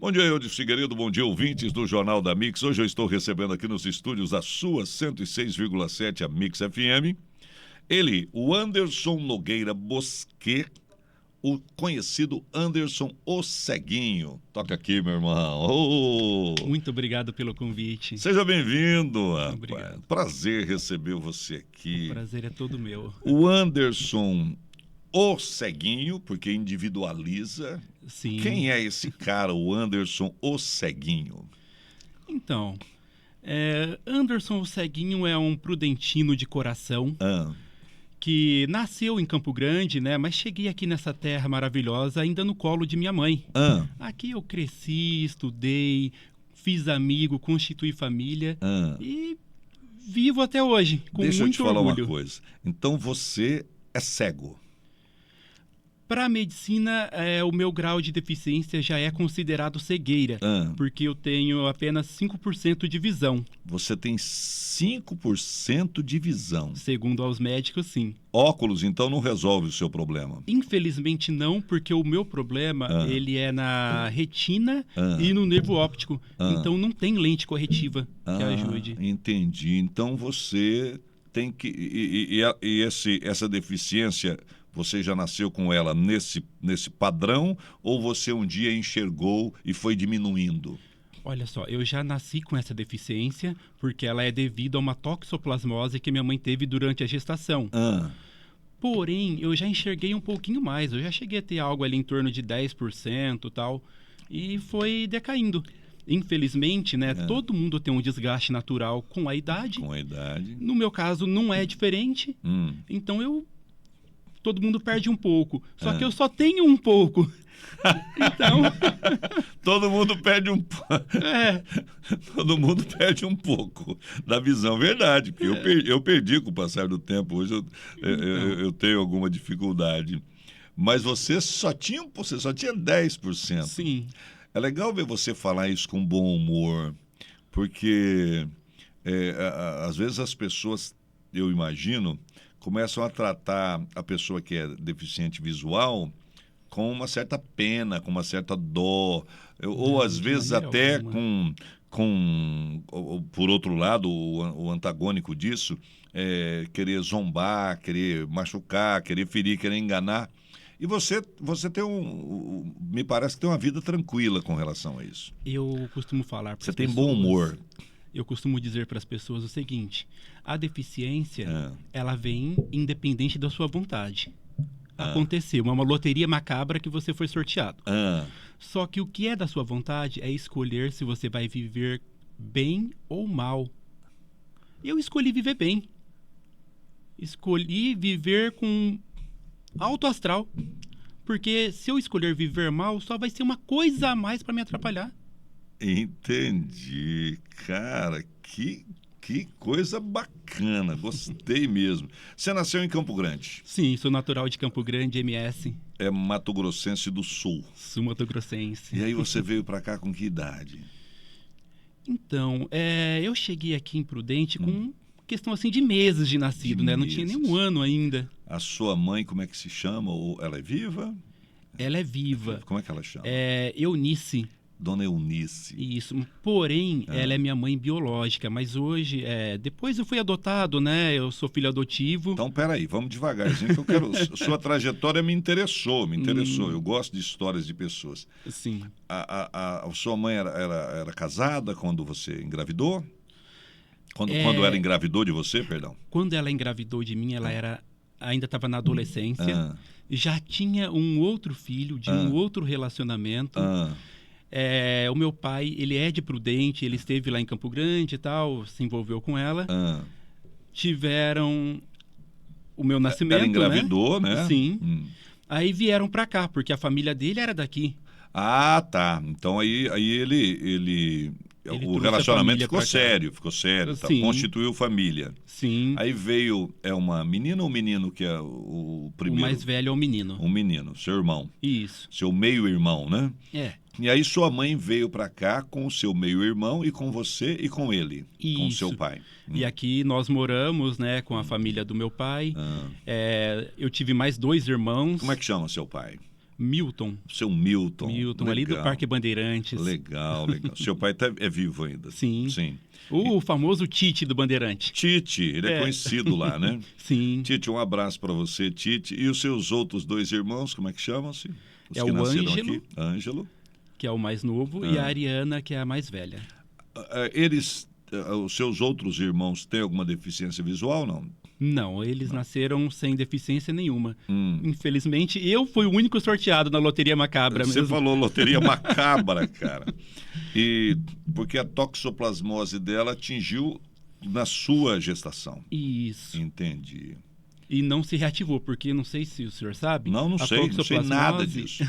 Bom dia, Eudes Figueiredo, bom dia, ouvintes do Jornal da Mix. Hoje eu estou recebendo aqui nos estúdios da sua 106,7, a Mix FM. Ele, o Anderson Nogueira Bosquet, o conhecido Anderson o Ceguinho. Toca aqui, meu irmão. Oh! Muito obrigado pelo convite. Seja bem-vindo, rapaz. Obrigado. Prazer receber você aqui. O prazer é todo meu. O Anderson o Ceguinho, porque individualiza. Sim. Quem é esse cara, o Anderson o Ceguinho? Então, Anderson o Ceguinho é um prudentino de coração que nasceu em Campo Grande, né? Mas cheguei aqui nessa terra maravilhosa ainda no colo de minha mãe. Aqui eu cresci, estudei, fiz amigo, constituí família e vivo até hoje, com Deixa muito eu te falar orgulho. uma coisa. Então você é cego. Para a medicina, o meu grau de deficiência já é considerado cegueira, porque eu tenho apenas 5% de visão. Você tem 5% de visão. Segundo aos médicos, sim. Óculos, então, não resolve o seu problema? Infelizmente não, porque o meu problema ele é na retina e no nervo óptico. Então não tem lente corretiva que ajude. Entendi. Então você tem que... essa deficiência... Você já nasceu com ela nesse padrão ou você um dia enxergou e foi diminuindo? Olha só, eu já nasci com essa deficiência porque ela é devido a uma toxoplasmose que minha mãe teve durante a gestação. Porém, eu já enxerguei um pouquinho mais. Eu já cheguei a ter algo ali em torno de 10% e tal. E foi decaindo. Infelizmente, né? Todo mundo tem um desgaste natural com a idade. Com a idade. No meu caso, não é diferente. Então, todo mundo perde um pouco. Só que eu só tenho um pouco. Então... Todo mundo perde um pouco. Todo mundo perde um pouco da visão. Verdade, porque eu perdi com o passar do tempo. Hoje eu tenho alguma dificuldade. Mas você só tinha 10%. Sim. É legal ver você falar isso com bom humor, porque às vezes as pessoas, eu imagino, começam a tratar a pessoa que é deficiente visual com uma certa pena, com uma certa dó, ou às vezes até por outro lado, o antagônico disso, querer zombar, querer machucar, querer ferir, querer enganar. E você tem me parece que tem uma vida tranquila com relação a isso. Eu costumo falar para as pessoas... Você tem bom humor. Eu costumo dizer para as pessoas o seguinte: a deficiência, ela vem independente da sua vontade. Aconteceu, é uma loteria macabra que você foi sorteado. Só que o que é da sua vontade é escolher se você vai viver bem ou mal. Eu escolhi viver bem. Escolhi viver com alto astral. Porque se eu escolher viver mal, só vai ser uma coisa a mais para me atrapalhar. Entendi. Cara, que coisa bacana. Gostei mesmo. Você nasceu em Campo Grande? Sim, sou natural de Campo Grande, MS. É Mato Grossense do Sul. Sul Mato Grossense. E aí você veio para cá com que idade? Então, eu cheguei aqui em Prudente com questão assim de meses de nascido, né? Não tinha nem um ano ainda. A sua mãe, como é que se chama? Ela é viva? Ela é viva. Como é que ela chama? Eunice. Dona Eunice. Isso, porém, ela é minha mãe biológica, mas hoje, depois eu fui adotado, né? Eu sou filho adotivo. Então, peraí, vamos devagarzinho, que eu quero... Sua trajetória me interessou. Eu gosto de histórias de pessoas. Sim. A sua mãe era casada quando você engravidou? Quando ela engravidou de você, perdão? Quando ela engravidou de mim, ela ainda estava na adolescência. Já tinha um outro filho de um outro relacionamento. O meu pai, ele é de Prudente, ele esteve lá em Campo Grande e tal, se envolveu com ela. Tiveram o meu nascimento, ela engravidou, né? Sim. Aí vieram pra cá, porque a família dele era daqui. Ah, tá. Então aí o relacionamento ficou sério, tá? Constituiu família. Sim. Aí veio, uma menina ou menino que é o primeiro? O mais velho é o menino. Um menino, seu irmão. Isso. Seu meio-irmão, né? E aí sua mãe veio para cá com o seu meio-irmão e com você e com ele, com o seu pai. E aqui nós moramos, né, com a família do meu pai. Eu tive mais 2 irmãos. Como é que chama seu pai? Milton. Seu Milton. Milton, legal. Ali do Parque Bandeirantes. Legal. Seu pai é vivo ainda. Sim. Sim. O famoso Tite do Bandeirante. Tite, ele é conhecido lá, né? Sim. Tite, um abraço para você, Tite. E os seus outros 2 irmãos, como é que chamam-se? Os é que o nasceram Ângelo, aqui. Ângelo, que é o mais novo, e a Ariana, que é a mais velha. Os seus outros irmãos têm alguma deficiência visual, não? Não, eles nasceram sem deficiência nenhuma. Infelizmente, eu fui o único sorteado na Loteria Macabra mesmo. Você falou Loteria Macabra, cara. E porque a toxoplasmose dela atingiu na sua gestação. Isso. Entendi. E não se reativou, porque não sei se o senhor sabe. Não sei nada disso.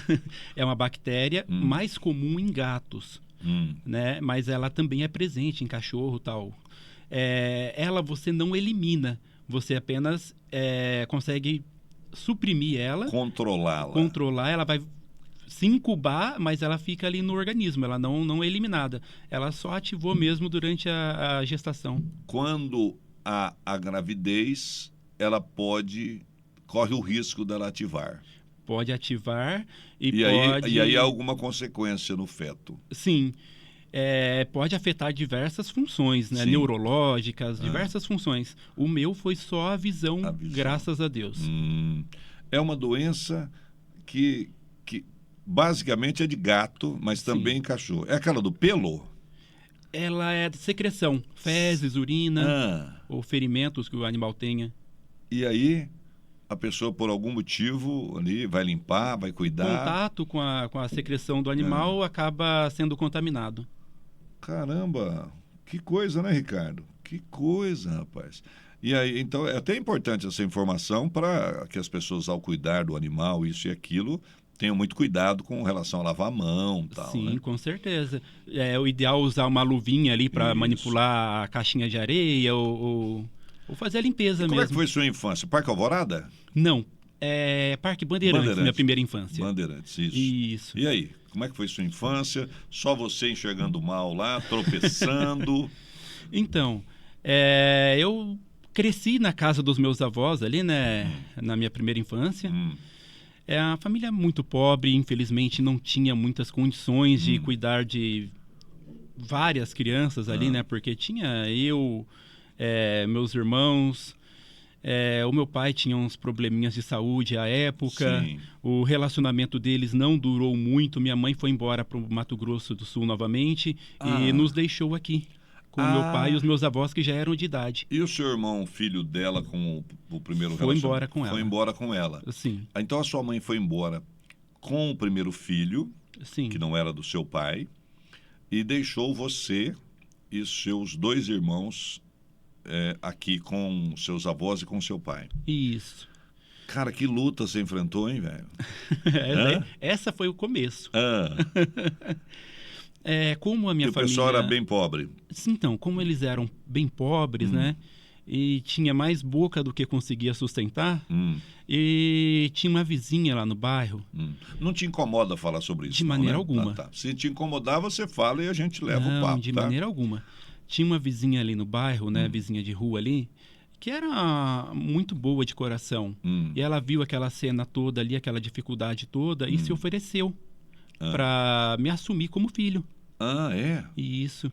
É uma bactéria mais comum em gatos, né? Mas ela também é presente em cachorro e tal. Ela você não elimina. Você apenas consegue suprimir ela. Controlar. Ela vai se incubar, mas ela fica ali no organismo. Ela não é eliminada. Ela só ativou mesmo durante a gestação. Quando há a gravidez, ela corre o risco dela ativar. Pode ativar e aí há alguma consequência no feto. Sim. Pode afetar diversas funções, né? Neurológicas, diversas funções. O meu foi só a visão. Graças a Deus. É uma doença que basicamente é de gato, mas também em cachorro. É aquela do pelo? Ela é de secreção, fezes, urina, ou ferimentos que o animal tenha. E aí a pessoa, por algum motivo, ali vai limpar, vai cuidar. Contato com a secreção do animal acaba sendo contaminado. Caramba, que coisa, né, Ricardo? Que coisa, rapaz. E aí, então, é até importante essa informação para que as pessoas, ao cuidar do animal, isso e aquilo, tenham muito cuidado com relação a lavar a mão e tal. Sim, né? Com certeza. É o ideal usar uma luvinha ali para manipular a caixinha de areia ou fazer a limpeza mesmo. Como é que foi sua infância? Parque Alvorada? Não. Parque Bandeirantes, minha primeira infância. Bandeirantes, Isso. E aí, como é que foi sua infância? Só você enxergando mal lá, tropeçando? Então, eu cresci na casa dos meus avós ali, né? Na minha primeira infância. É uma família muito pobre, infelizmente não tinha muitas condições de cuidar de várias crianças ali, né? Porque tinha eu, meus irmãos... o meu pai tinha uns probleminhas de saúde à época. Sim. O relacionamento deles não durou muito. Minha mãe foi embora para o Mato Grosso do Sul novamente e nos deixou aqui com o meu pai e os meus avós que já eram de idade. E o seu irmão, filho dela, com o primeiro foi embora com ela. Foi embora com ela. Sim. Então a sua mãe foi embora com o primeiro filho, Sim. que não era do seu pai, e deixou você e seus 2 irmãos aqui com seus avós e com seu pai. Isso. Cara, que luta você enfrentou, hein, velho? Essa foi o começo. Como a minha família... O pessoal era bem pobre. Então, como eles eram bem pobres, né? E tinha mais boca do que conseguia sustentar. E tinha uma vizinha lá no bairro. Não te incomoda falar sobre isso? De maneira alguma. Tá. Se te incomodar, você fala e a gente leva o papo. De maneira alguma. Tinha uma vizinha ali no bairro, né? Vizinha de rua ali, que era muito boa de coração. E ela viu aquela cena toda ali, aquela dificuldade toda, e se ofereceu para me assumir como filho. E isso.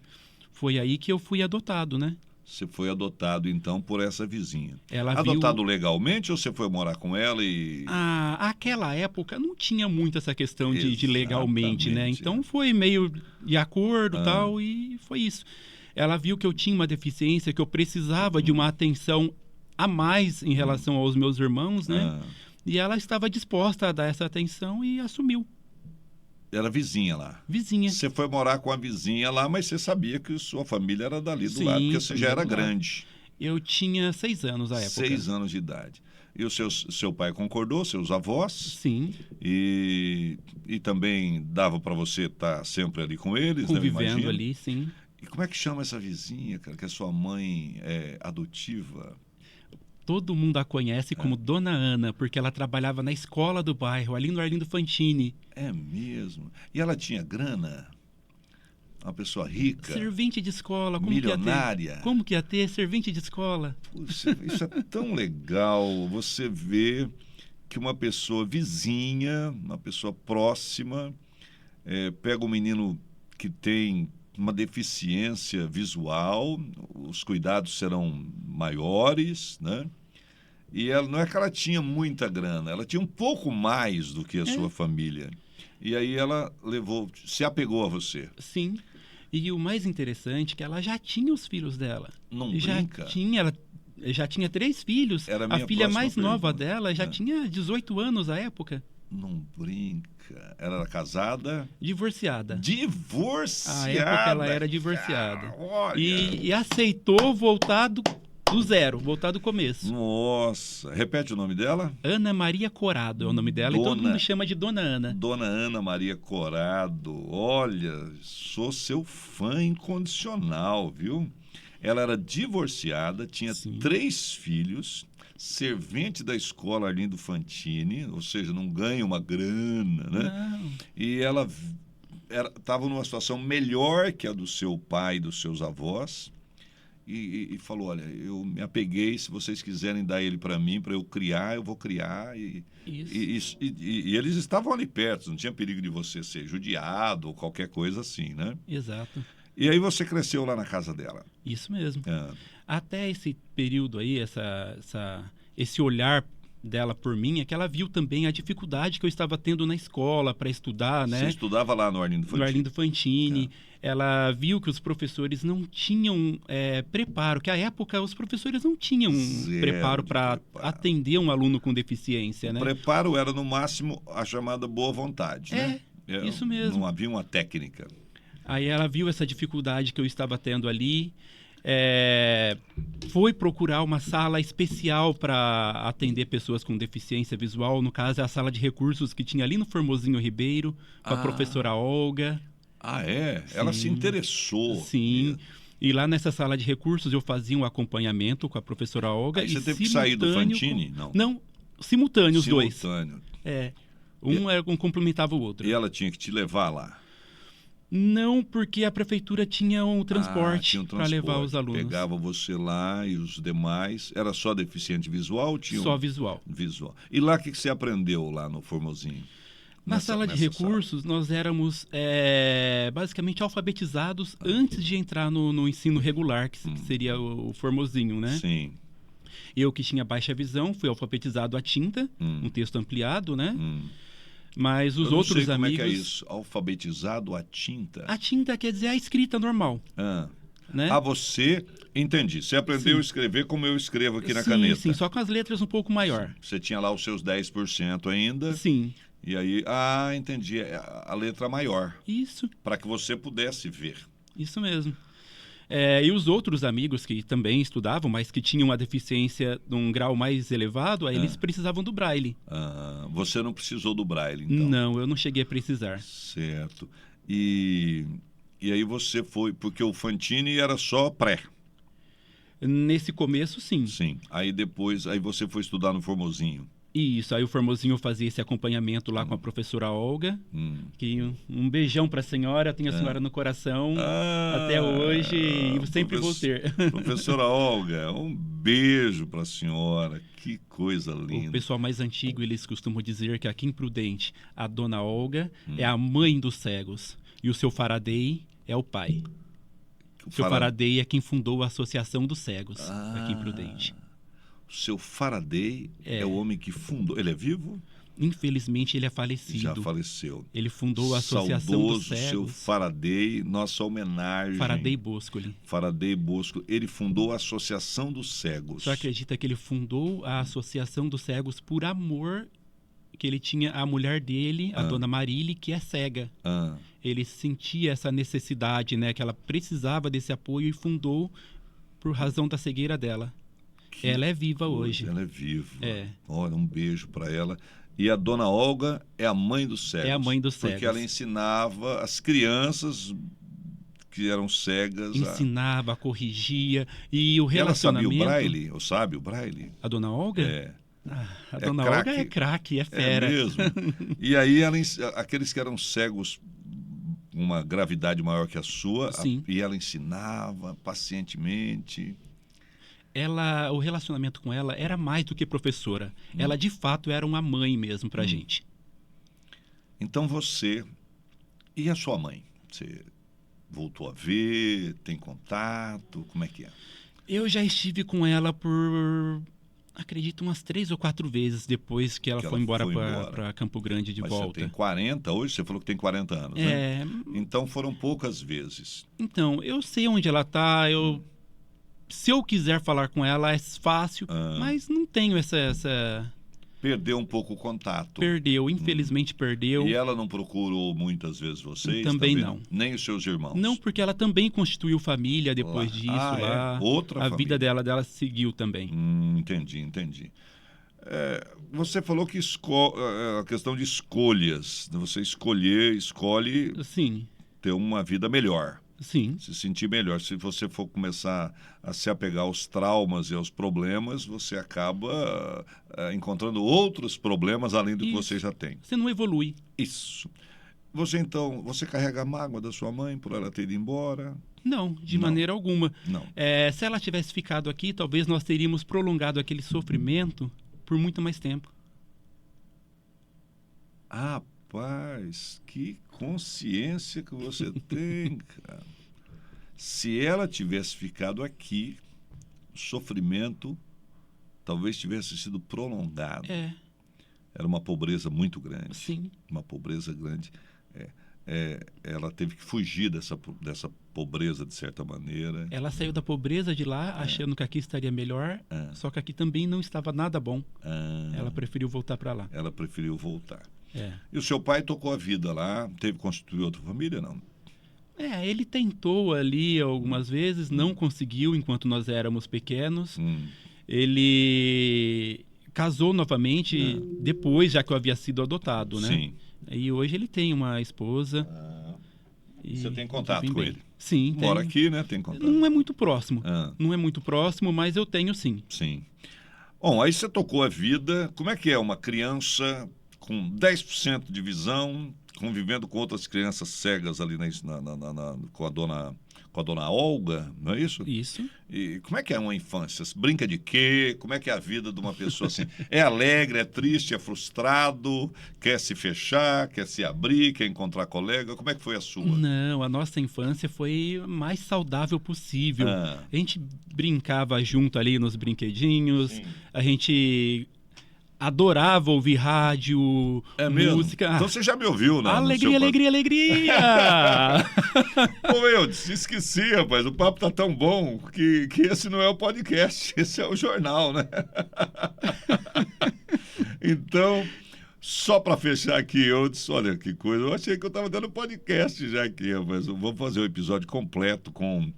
Foi aí que eu fui adotado, né? Você foi adotado, então, por essa vizinha. Ela adotado legalmente ou você foi morar com ela e... Aquela época não tinha muito essa questão de legalmente, né? Então foi meio de acordo e tal, e foi isso. Ela viu que eu tinha uma deficiência, que eu precisava de uma atenção a mais em relação aos meus irmãos, né? E ela estava disposta a dar essa atenção e assumiu. Era vizinha lá? Vizinha. Você foi morar com a vizinha lá, mas você sabia que sua família era dali do lado, porque você já era grande. Eu tinha 6 anos à época. 6 anos de idade. E o seu pai concordou, seus avós? Sim. E também dava para você estar sempre ali com eles, convivendo ali, sim. E como é que chama essa vizinha, cara, que a sua mãe é adotiva? Todo mundo a conhece como Dona Ana, porque ela trabalhava na escola do bairro, ali no Arlindo Fantini. É mesmo? E ela tinha grana? Uma pessoa rica? Servente de escola. Milionária? Como que ia ter servente de escola? Puxa, isso é tão legal, você vê que uma pessoa vizinha, uma pessoa próxima, pega um menino que tem uma deficiência visual, os cuidados serão maiores, né? E ela, não é que ela tinha muita grana, ela tinha um pouco mais do que a sua família. E aí ela se apegou a você. Sim. E o mais interessante é que ela já tinha os filhos dela. Não brinca? Ela já tinha 3 filhos. Era a a filha mais pergunta. nova dela já tinha 18 anos à época. Não brinca. Ela era casada? Divorciada. Divorciada? À época ela era divorciada. Cara, olha. E aceitou voltar do zero, voltar do começo. Nossa. Repete o nome dela? Ana Maria Corado é o nome dela. E todo mundo chama de Dona Ana. Dona Ana Maria Corado. Olha, sou seu fã incondicional, viu? Ela era divorciada, tinha 3 filhos, servente da escola Arlindo Fantini, ou seja, não ganha uma grana, né? Não. E ela estava numa situação melhor que a do seu pai e dos seus avós. E falou, olha, eu me apeguei, se vocês quiserem dar ele para mim, para eu criar, eu vou criar. E eles estavam ali perto, não tinha perigo de você ser judiado ou qualquer coisa assim, né? Exato. E aí você cresceu lá na casa dela. Isso mesmo. Até esse período aí, esse olhar dela por mim, é que ela viu também a dificuldade que eu estava tendo na escola para estudar, né? Você estudava lá no Arlindo Fantini? No Arlindo Fantini. Ela viu que os professores não tinham preparo, que à época os professores não tinham preparo para atender um aluno com deficiência, né? O preparo era, no máximo, a chamada boa vontade, né? Isso mesmo. Não havia uma técnica. Aí ela viu essa dificuldade que eu estava tendo ali, foi procurar uma sala especial para atender pessoas com deficiência visual. No caso, é a sala de recursos que tinha ali no Formosinho Ribeiro, com a professora Olga. Ah, é? Sim. Ela se interessou. Sim. E lá nessa sala de recursos eu fazia um acompanhamento com a professora Olga. Aí você teve que sair do Fantini? Não, simultâneo os dois. Simultâneo. Um complementava o outro. E ela tinha que te levar lá? Não, porque a prefeitura tinha um transporte para levar os alunos. Pegava você lá e os demais. Era só deficiente visual? Só visual. Visual. E lá o que você aprendeu lá no Formosinho? Na sala de recursos, nós éramos basicamente alfabetizados antes de entrar no ensino regular, que seria o Formosinho, né? Sim. Eu que tinha baixa visão, fui alfabetizado à tinta, um texto ampliado, né? Mas os outros amigos... Como é que é isso? Alfabetizado à tinta? A tinta quer dizer a escrita normal. Né? Você... Entendi. Você aprendeu a escrever como eu escrevo aqui na caneta. Sim, só com as letras um pouco maior. Você tinha lá os seus 10% ainda. Sim. E aí, entendi. A letra maior. Isso. Para que você pudesse ver. Isso mesmo. E os outros amigos que também estudavam, mas que tinham uma deficiência de um grau mais elevado, aí eles precisavam do braille. Você não precisou do braille, então? Não, eu não cheguei a precisar. Certo. E aí você foi... Porque o Fantini era só pré. Nesse começo, sim. Sim. Aí depois, você foi estudar no Formosinho. Isso, aí o Formosinho fazia esse acompanhamento lá com a professora Olga, que um beijão para a senhora, tenho a senhora no coração até hoje e sempre vou ter. Professora Olga, um beijo para a senhora, que coisa linda. O pessoal mais antigo, eles costumam dizer que aqui em Prudente, a dona Olga é a mãe dos cegos e o seu Faraday é o pai. O seu Faraday é quem fundou a Associação dos Cegos aqui em Prudente. O seu Faraday é o homem que fundou. Ele é vivo? Infelizmente, ele é falecido. Já faleceu. Ele fundou a Associação dos Cegos. Seu Faraday, nossa homenagem. Faraday Boscoli. Faraday Boscoli. Ele fundou a Associação dos Cegos. Você acredita que ele fundou a Associação dos Cegos por amor que ele tinha a mulher dele, a dona Marília, que é cega. Ele sentia essa necessidade, né? Que ela precisava desse apoio e fundou por razão da cegueira dela. Ela é viva hoje. Ela é viva. Olha, um beijo para ela. E a dona Olga é a mãe dos cegos. É a mãe dos cegos. Porque ela ensinava as crianças que eram cegas. Ensinava, corrigia. E o relacionamento... Ela sabia o braille? Ou sabe o braille? A dona Olga? A dona craque. Olga é craque, é fera. É mesmo? E aí, aqueles que eram cegos, uma gravidade maior que a sua, e ela ensinava pacientemente... o relacionamento com ela era mais do que professora. Ela, de fato, era uma mãe mesmo pra gente. Então você... E a sua mãe? Você voltou a ver? Tem contato? Como é que é? Eu já estive com ela por... acredito umas 3 ou 4 vezes depois que ela foi embora para Campo Grande de volta. Você tem 40, hoje você falou que tem 40 anos, né? Então foram poucas vezes. Então, eu sei onde ela está, se eu quiser falar com ela é fácil, mas não tenho essa... Perdeu um pouco o contato. Perdeu, infelizmente perdeu. E ela não procurou muitas vezes vocês? Também não. Nem os seus irmãos? Não, porque ela também constituiu família depois disso lá. Outra família. A vida dela seguiu também. Entendi. Você falou que a questão de escolhas, você escolhe Sim. ter uma vida melhor. Sim. Se sentir melhor. Se você for começar a se apegar aos traumas e aos problemas, você acaba encontrando outros problemas além do que você já tem. Você não evolui. Isso. Você carrega a mágoa da sua mãe por ela ter ido embora? Não, de maneira alguma. Não. Se ela tivesse ficado aqui, talvez nós teríamos prolongado aquele sofrimento por muito mais tempo. Rapaz, que consciência que você tem, cara. Se ela tivesse ficado aqui, o sofrimento talvez tivesse sido prolongado. Era uma pobreza muito grande. Sim. Uma pobreza grande. Ela teve que fugir dessa pobreza, de certa maneira. Ela saiu da pobreza de lá, achando que aqui estaria melhor, só que aqui também não estava nada bom. Ela preferiu voltar para lá. Ela preferiu voltar. E o seu pai tocou a vida lá, teve que constituir outra família, não? Ele tentou ali algumas vezes, não conseguiu enquanto nós éramos pequenos. Ele casou novamente depois, já que eu havia sido adotado, né? Sim. E hoje ele tem uma esposa. Você tem contato com ele? Sim, tenho. Mora aqui, né? Tem contato. Não é muito próximo. Não é muito próximo, mas eu tenho sim. Sim. Bom, aí você tocou a vida. Como é que é uma criança com 10% de visão, convivendo com outras crianças cegas ali com a dona Olga, não é isso? Isso. E como é que é uma infância? Brinca de quê? Como é que é a vida de uma pessoa assim? É alegre, é triste, é frustrado, quer se fechar, quer se abrir, quer encontrar colega? Como é que foi a sua? Não, a nossa infância foi mais saudável possível. A gente brincava junto ali nos brinquedinhos, Sim. A gente adorava ouvir rádio, música. Então você já me ouviu, né? Alegria! Pô, eu esqueci, rapaz. O papo tá tão bom que esse não é o podcast, esse é o jornal, né? Então, só para fechar aqui, eu disse, olha que coisa, eu achei que eu tava dando podcast já aqui, rapaz. Vamos fazer um episódio completo com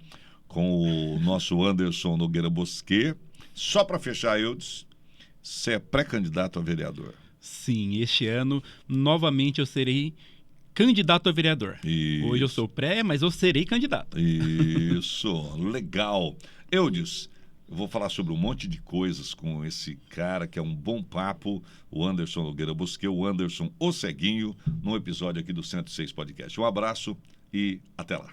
o nosso Anderson Nogueira Bosquet. Só para fechar, eu disse, você é pré-candidato a vereador? Sim, este ano, novamente, eu serei candidato a vereador. Isso. Hoje eu sou pré, mas eu serei candidato. Isso, legal. Eudes, eu vou falar sobre um monte de coisas com esse cara que é um bom papo, o Anderson Nogueira Bosquet, o Anderson O Ceguinho, num episódio aqui do 106 Podcast. Um abraço e até lá.